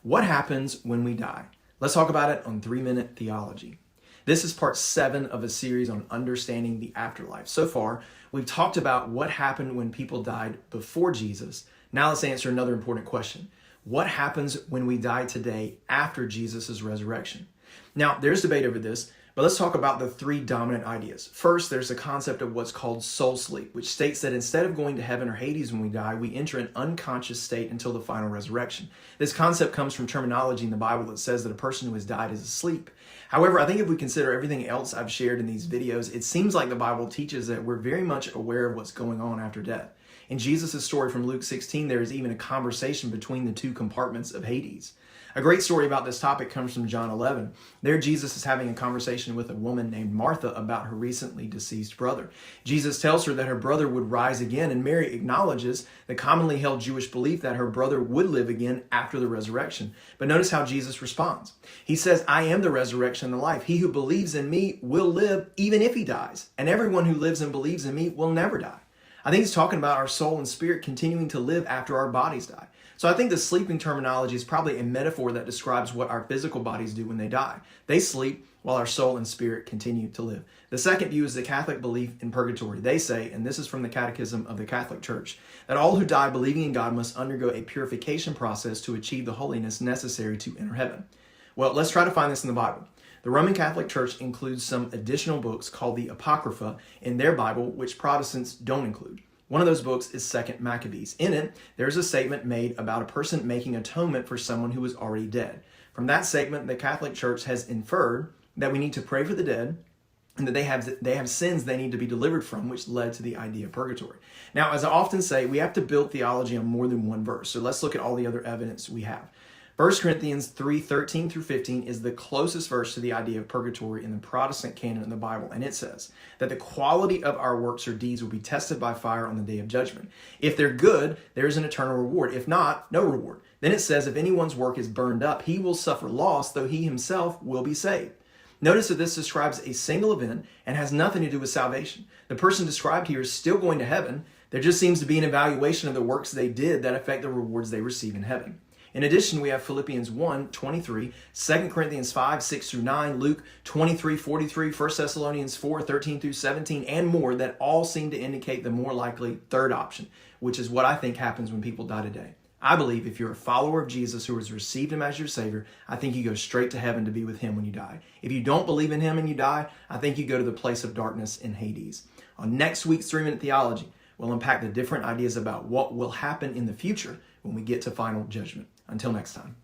What happens when we die? Let's talk about it on 3-Minute Theology. This is part 7 of a series on understanding the afterlife. So far, we've talked about what happened when people died before Jesus. Now let's answer another important question. What happens when we die today after Jesus' resurrection? Now, there's debate over this, but let's talk about the 3 dominant ideas. First, there's the concept of what's called soul sleep, which states that instead of going to heaven or Hades when we die, we enter an unconscious state until the final resurrection. This concept comes from terminology in the Bible that says that a person who has died is asleep. However, I think if we consider everything else I've shared in these videos, it seems like the Bible teaches that we're very much aware of what's going on after death. In Jesus' story from Luke 16, there is even a conversation between the 2 compartments of Hades. A great story about this topic comes from John 11. There, Jesus is having a conversation with a woman named Martha about her recently deceased brother. Jesus tells her that her brother would rise again, and Mary acknowledges the commonly held Jewish belief that her brother would live again after the resurrection. But notice how Jesus responds. He says, "I am the resurrection and the life. He who believes in me will live even if he dies, and everyone who lives and believes in me will never die." I think he's talking about our soul and spirit continuing to live after our bodies die. So I think the sleeping terminology is probably a metaphor that describes what our physical bodies do when they die. They sleep while our soul and spirit continue to live. The second view is the Catholic belief in purgatory. They say, and this is from the Catechism of the Catholic Church, that all who die believing in God must undergo a purification process to achieve the holiness necessary to enter heaven. Well, let's try to find this in the Bible. The Roman Catholic Church includes some additional books called the Apocrypha in their Bible, which Protestants don't include. One of those books is 2 Maccabees. In it, there's a statement made about a person making atonement for someone who is already dead. From that statement, the Catholic Church has inferred that we need to pray for the dead and that they have sins they need to be delivered from, which led to the idea of purgatory. Now, as I often say, we have to build theology on more than one verse. So let's look at all the other evidence we have. 1 Corinthians 3:13 through 15 is the closest verse to the idea of purgatory in the Protestant canon of the Bible, and it says that the quality of our works or deeds will be tested by fire on the day of judgment. If they're good, there is an eternal reward. If not, no reward. Then it says if anyone's work is burned up, he will suffer loss, though he himself will be saved. Notice that this describes a single event and has nothing to do with salvation. The person described here is still going to heaven. There just seems to be an evaluation of the works they did that affect the rewards they receive in heaven. In addition, we have Philippians 1:23, 2 Corinthians 5:6 through 9, Luke 23:43, 1 Thessalonians 4:13 through 17, and more that all seem to indicate the more likely third option, which is what I think happens when people die today. I believe if you're a follower of Jesus who has received him as your Savior, I think you go straight to heaven to be with him when you die. If you don't believe in him and you die, I think you go to the place of darkness in Hades. On next week's 3-Minute Theology, we'll unpack the different ideas about what will happen in the future when we get to final judgment. Until next time.